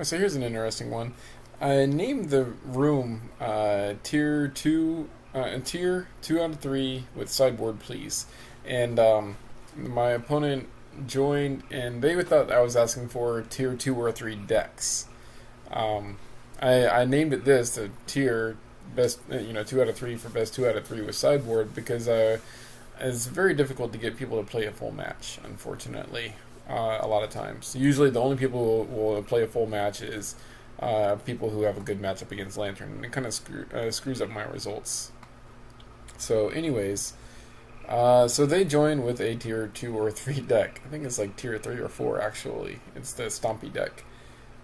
So here's an interesting one. I named the room tier 2 out of 3 with sideboard, please. And my opponent joined, and they thought I was asking for tier 2 or 3 decks. Um, I named it this the tier best, 2 out of 3 for best 2 out of 3 with sideboard because it's very difficult to get people to play a full match. Unfortunately, a lot of times, usually the only people who will play a full match is people who have a good matchup against Lantern, and it kind of screws up my results. So, anyways, so they join with a tier 2 or 3 deck. I think it's like tier 3 or 4 actually. It's the Stompy deck.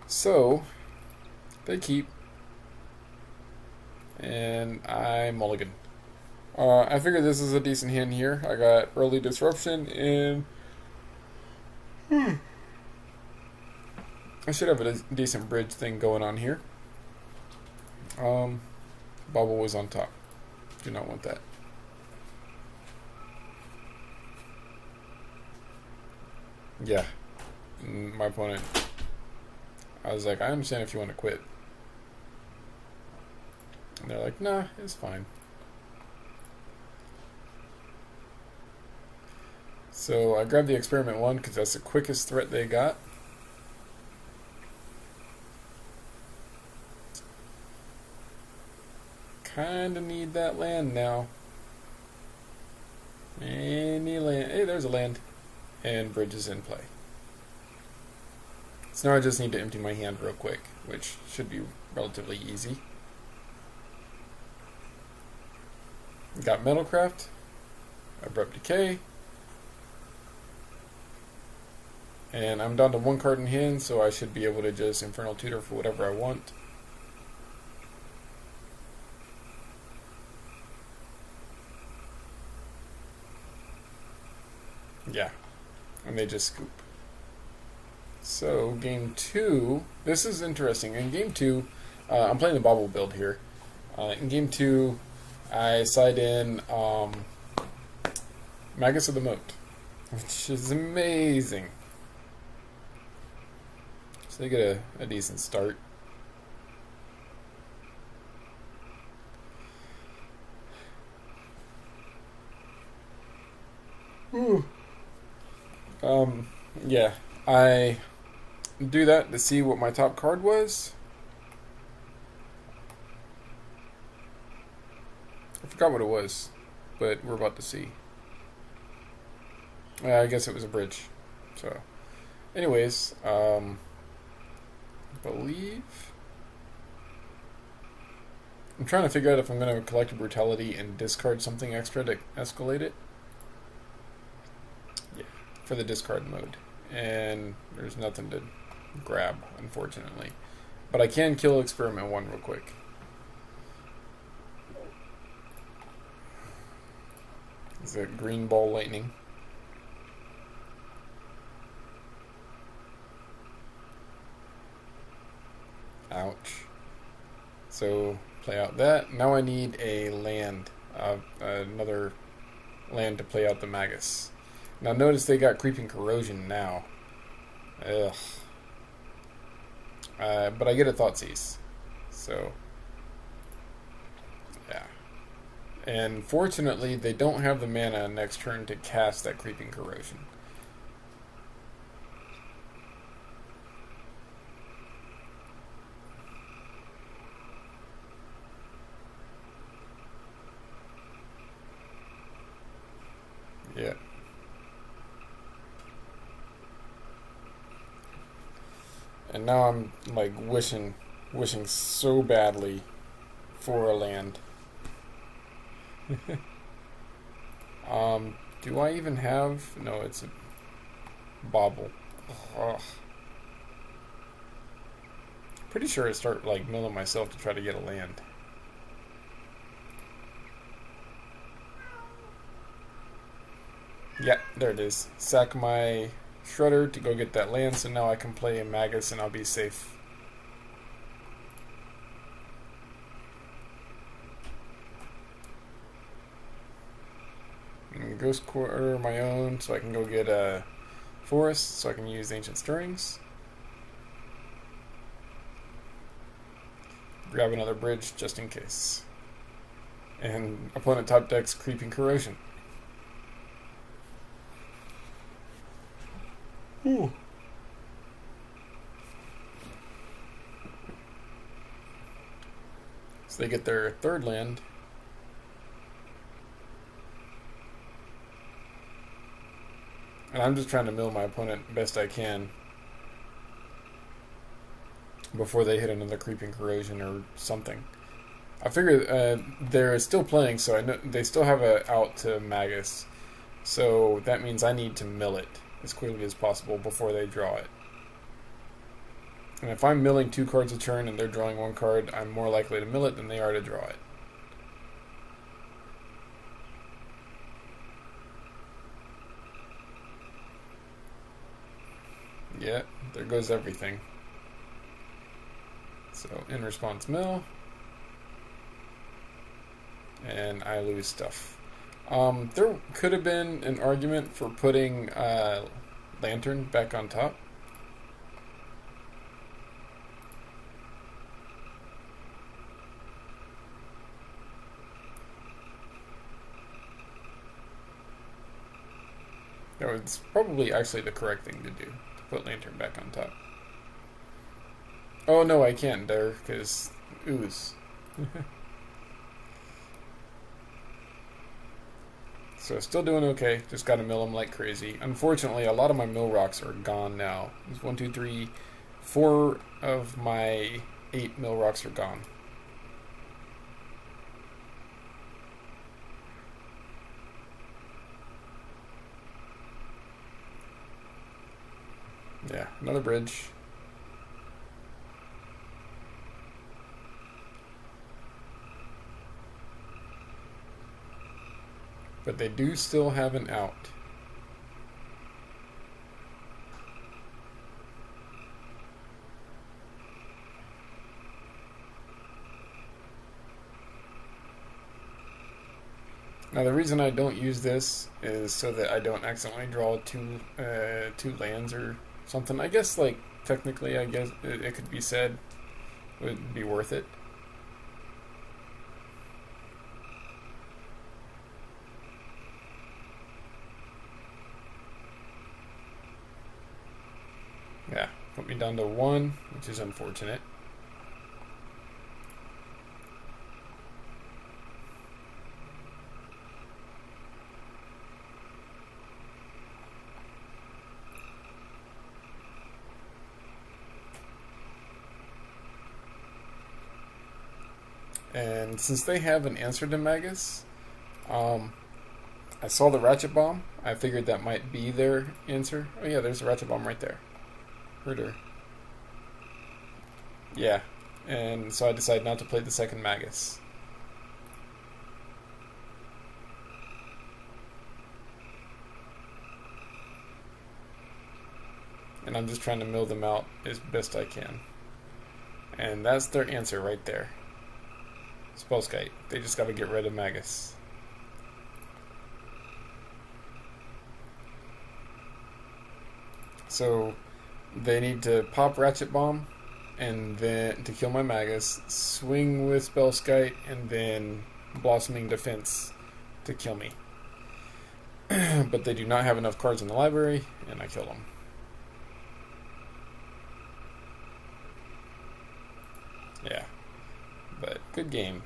So they keep, and I mulligan. I figured this is a decent hand here. I got early disruption, and I should have a decent bridge thing going on here. Bubble was on top. Do not want that. Yeah, my opponent. I was like, I understand if you want to quit. And they're like, nah, it's fine. So I grabbed the experiment 1 because that's the quickest threat they got. Kinda need that land now. Any land. Hey, there's a land. And bridge is in play. So now I just need to empty my hand real quick, which should be relatively easy. Got Metalcraft, Abrupt Decay, and I'm down to 1 card in hand, so I should be able to just Infernal Tutor for whatever I want. Yeah, and they just scoop. So game 2, this is interesting. In game 2, I'm playing the Bobble build here. In game 2, I side in Magus of the Moat, which is amazing. So they get a decent start. Ooh. Yeah, I do that to see what my top card was. I forgot what it was, but we're about to see. I guess it was a bridge. So, anyways, believe I'm trying to figure out if I'm going to collect a brutality and discard something extra to escalate it. Yeah, for the discard mode. And there's nothing to grab, unfortunately. But I can kill experiment 1 real quick. It's a green ball lightning. Ouch. So play out that. Now I need a land, another land to play out the Magus. Now notice they got Creeping Corrosion now. Ugh. But I get a Thoughtseize. So, yeah. And fortunately, they don't have the mana next turn to cast that Creeping Corrosion. Yeah. And now I'm like wishing so badly for a land. Do I even have? No, it's a bobble. Ugh. Pretty sure I start like milling myself to try to get a land. Yeah, there it is. Sack my Shredder to go get that land, so now I can play a Magus and I'll be safe. And Ghost Quarter my own, so I can go get a Forest, so I can use Ancient Stirrings. Grab another bridge just in case. And opponent top deck's Creeping Corrosion. Ooh. So they get their third land. And I'm just trying to mill my opponent best I can before they hit another Creeping Corrosion or something. I figure they're still playing, so I know they still have a out to Magus. So that means I need to mill it as quickly as possible before they draw it. And if I'm milling 2 cards a turn and they're drawing 1 card, I'm more likely to mill it than they are to draw it. Yeah, there goes everything. So, in response, mill. And I lose stuff. There could have been an argument for putting Lantern back on top. No, it's probably actually the correct thing to do, to put Lantern back on top. Oh no, I can't there, because ooze. So still doing okay, just gotta mill them like crazy. Unfortunately, a lot of my mill rocks are gone now. There's 1, 2, 3, 4 of my 8 mill rocks are gone. Yeah, another bridge. But they do still have an out. Now the reason I don't use this is so that I don't accidentally draw two lands or something. I guess like technically I guess it could be said would be worth it. Yeah, put me down to 1, which is unfortunate. And since they have an answer to Magus, I saw the Ratchet Bomb. I figured that might be their answer. Oh yeah, there's a Ratchet Bomb right there. Herder. Yeah, and so I decided not to play the second Magus. And I'm just trying to mill them out as best I can. And that's their answer right there. Spellskite. They just gotta get rid of Magus. So they need to pop Ratchet Bomb and then to kill my Magus, swing with Spellskite, and then Blossoming Defense to kill me. But they do not have enough cards in the library, and I kill them. Yeah. But good game.